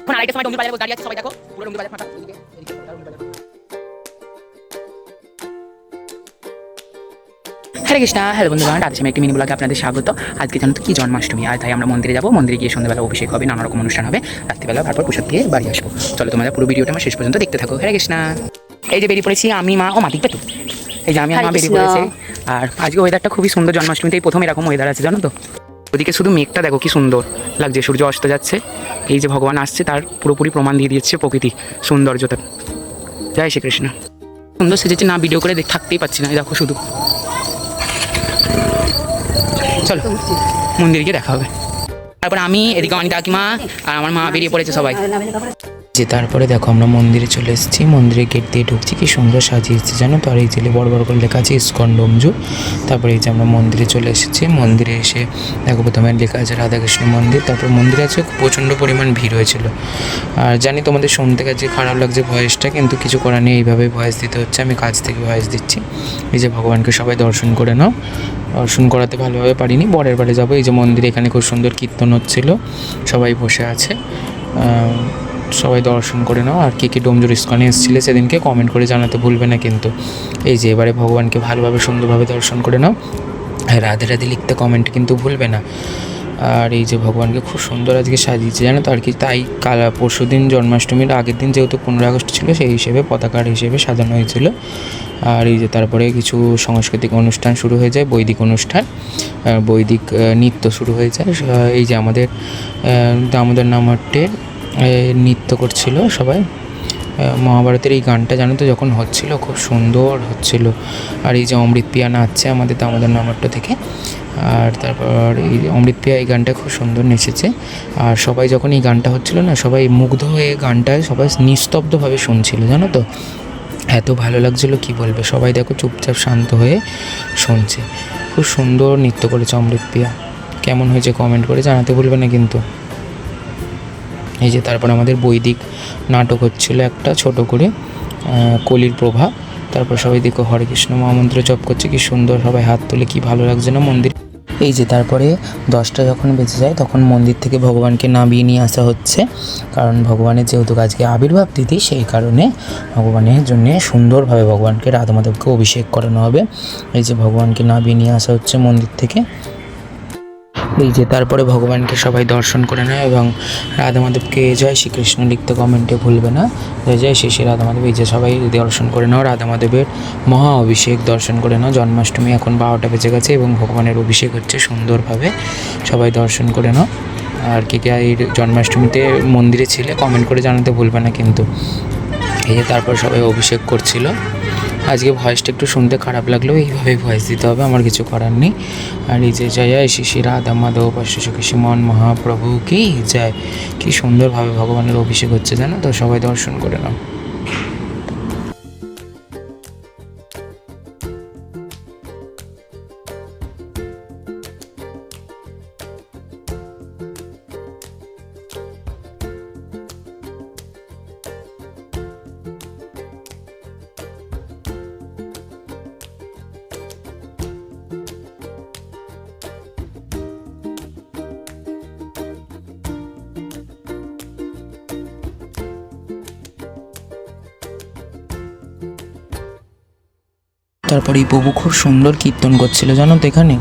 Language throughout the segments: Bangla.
এখন আরেকটা সময় ডোমজুর বাজারে গাড়ি আছে, সবাই দেখো পুরো ডোমজুর বাজার ফাঁকা। হরে কৃষ্ণা, হ্যালো বন্ধুরা, রাধে একটি মিনি ব্লগে আপনাদের স্বাগত। আজকে জানো তো কি জন্মাষ্টমী, আর তাই আমরা মন্দিরে যাবো। মন্দিরে গিয়ে সন্ধ্যাবেলা অভিষেক হবে, নানা রকম অনুষ্ঠান হবে, রাত্রিবেলা তারপর প্রসাদ দিয়ে বাড়ি আসবো। চলো তোমরা পুরো ভিডিওটা আমার শেষ পর্যন্ত দেখতে থাকো। হরে কৃষ্ণা। এই যে বেরিয়ে পড়েছি আমি, মা ও মাটি পেটু। এই যে আমি আর মা বেরিয়ে পড়েছে। আর আজকে ওয়েদারটা খুবই সুন্দর, জন্মাষ্টমীতেই প্রথম এরকম ওয়েদার আছে জানো তো। ওদিকে শুধু মেঘটা দেখো কি সুন্দর লাগছে, সূর্য অস্ত যাচ্ছে। এই যে ভগবান আসছে তার পুরোপুরি প্রমাণ দিয়ে দিচ্ছে প্রকৃতি সৌন্দর্যতা। জয় শ্রীকৃষ্ণ। সুন্দর সেজেছে না, ভিডিও করে থাকতেই পাচ্ছি না, দেখো শুধু। চলো মন্দিরে গিয়ে দেখা হবে। তারপর আমি এদিকে অনেক কাকিমা আর আমার মা বেরিয়ে পড়েছে সবাই। যে তারপরে দেখো আমরা মন্দিরে চলে এসেছি, মন্দিরের গেট দিয়ে ঢুকছি, কি সুন্দর সাজিয়েছে জানো তো। আর এই যে বড় বড় করে লেখা আছে ইস্কন ডোমজুর। তারপরে এই যে আমরা মন্দিরে চলে এসেছি। মন্দিরে এসে দেখো প্রথমে লেখা আছে রাধাকৃষ্ণ মন্দির। তারপর মন্দিরে আছে প্রচণ্ড পরিমাণ ভিড় হয়েছিল। আর জানি তোমাদের শুনতে কাছে খারাপ লাগছে ভয়েসটা, কিন্তু কিছু করার নেই, এইভাবেই ভয়েস দিতে হচ্ছে। আমি কাজ থেকে ভয়েস দিচ্ছি। এই যে ভগবানকে সবাই দর্শন করে নাও। দর্শন করাতে ভালোভাবে পারিনি, পরের বারে যাবো। এই যে মন্দিরে এখানে খুব সুন্দর কীর্তন হচ্ছিল, সবাই বসে আছে, সবাই দর্শন করে নাও। আর কে ডোমজুর ইস্কনে এসেছিলে সেদিনকে কমেন্ট করে জানাতে ভুলবে না কিন্তু। এই যে এবারে ভগবানকে ভালোভাবে সুন্দরভাবে দর্শন করে নাও, আর রাধে রাধে লিখতে কমেন্ট কিন্তু ভুলবে না। আর এই যে ভগবানকে খুব সুন্দর আজকে সাজিয়েছে জানো তো। আর কি তাই পরশু দিন জন্মাষ্টমীর আগের দিন যেহেতু 15 আগস্ট ছিল, সেই হিসেবে পতাকার হিসেবে সাজানো হয়েছিল। আর এই যে তারপরে কিছু সাংস্কৃতিক অনুষ্ঠান শুরু হয়ে যায়, বৈদিক অনুষ্ঠান, বৈদিক নৃত্য শুরু হয়ে যায়। এই যে আমাদের দামোদর নামহট্টের নৃত্য করছিল সবাই। মহাভারতের এই গানটা জানো তো যখন হচ্ছিল খুব সুন্দর হচ্ছিল। আর এই যে অমৃত পিয়া নাচছে আমাদের দামোদর নামহট্ট থেকে। আর তারপর এই অমৃত পিয়া এই গানটা খুব সুন্দর নেচেছে। আর সবাই যখন এই গানটা হচ্ছিল না, সবাই মুগ্ধ হয়ে গানটায় সবাই নিস্তব্ধভাবে শুনছিল জানো তো। এত ভালো লাগছিলো কি বলবে, সবাই দেখো চুপচাপ শান্ত হয়ে শুনছে। খুব সুন্দর নৃত্য করেছে অমৃত পিয়া। কেমন হয়েছে কমেন্ট করে জানাতে ভুলবে না কিন্তু। এই যে তারপর আমাদের বৈদিক নাটক হচ্ছিলো একটা ছোট করে, কলির প্রভাব। তারপর সবাই দেখো হরে কৃষ্ণ মহামন্ত্র জপ করছে, কি সুন্দর সবাই হাত তুলে, কি ভালো লাগছে না মন্দির। এই যে তারপরে 10টা যখন বেজে যায় তখন মন্দির থেকে ভগবানকে নামিয়ে নিয়ে আসা হচ্ছে, কারণ ভগবানের যেহেতু আজকে আবির্ভাব তিথি, সেই কারণে ভগবানের জন্যে সুন্দরভাবে ভগবানকে রাধা মাধবকে অভিষেক করানো হবে। এই যে ভগবানকে নামিয়ে নিয়ে আসা হচ্ছে মন্দির থেকে। এই যে তারপরে ভগবানকে সবাই দর্শন করে নেয় এবং রাধা মাধবকে জয় শ্রীকৃষ্ণ লিখতে কমেন্টে ভুলবে না। জয় শ্রী শ্রী রাধা মাধব। এই যে সবাই দর্শন করে নাও রাধা মাধবের মহা অভিষেক দর্শন করে নাও। জন্মাষ্টমী এখন 12টা বেজে গেছে এবং ভগবানের অভিষেক হচ্ছে সুন্দরভাবে, সবাই দর্শন করে নাও। আর কে কে এই জন্মাষ্টমীতে মন্দিরে ছিলে কমেন্ট করে জানাতে ভুলবে না কিন্তু। এই যে তারপর সবাই অভিষেক করছিল। আজকে ভয়েসটা একটু শুনতে খারাপ লাগলেও এইভাবেই ভয়েস দিতে হবে, আমার কিছু করার নেই। আর এই যে জয় শ্রী শ্রী রাধা মাধব শ্রী মন মহাপ্রভু কি জয়। কি সুন্দরভাবে ভগবানের অভিষেক হচ্ছে জানো তো, সবাই দর্শন করে নাও। তারপর এই প্রভু খুব সুন্দর কীর্তন করছিল জানো তো এখানে।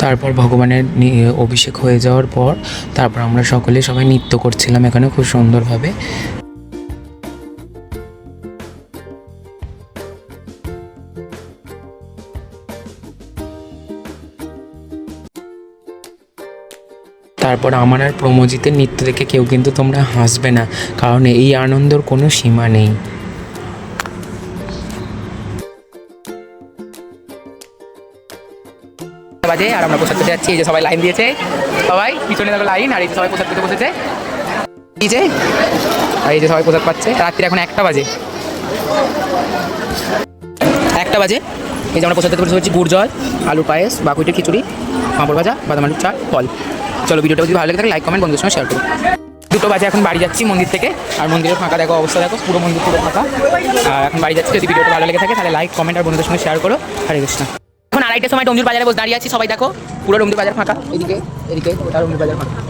তারপর ভগবানের অভিষেক হয়ে যাওয়ার পর তারপর আমরা সবাই নৃত্য করছিলাম এখানে খুব সুন্দরভাবে। তারপর আমার আর প্রমোজিতের নৃত্য দেখে কেউ কিন্তু তোমরা হাসবে না, কারণ এই আনন্দর কোনো সীমা নেই। বাজে আর আমরা প্রসাদ পেতে যাচ্ছি। এই যে সবাই লাইন দিয়েছে, সবাই পিছনে দেখো লাইন, আর এই যে সবাই প্রসাদ পেতে বসেছে এই যে, আর এই যে সবাই প্রসাদ পাচ্ছে। রাত্রি এখন 1টা বাজে, 1টা বাজে। এই যে আমরা প্রসাদ পেতে বসে হচ্ছে গুড় জল, আলুর পায়েস, বাকুইটের খিচুড়ি, পাঁপড় ভাজা, বাদাম আলুর চা, ফল। চলো ভিডিওটা যদি ভালো লাগে থাকে লাইক কমেন্ট বন্ধুদের সঙ্গে শেয়ার করো। 2টো বাজে, এখন বাড়ি যাচ্ছি মন্দির থেকে। আর মন্দিরের ফাঁকা দেখো, অবস্থা দেখো, পুরো মন্দির পুরো ফাঁকা। আর এখন বাড়ি যাচ্ছি। যদি ভিডিওটা ভালো লেগে থাকে তাহলে লাইক কমেন্ট আর বন্ধুদের সঙ্গে শেয়ার করো। হরে কৃষ্ণ। এখন 2:30টার সময় ডোমজুর বাজারে বসে দাঁড়িয়ে আছি, সবাই দেখো পুরো ডোমজুর বাজার ফাঁকা। এদিকে ওটা ডোমজুর বাজার ফাঁকা।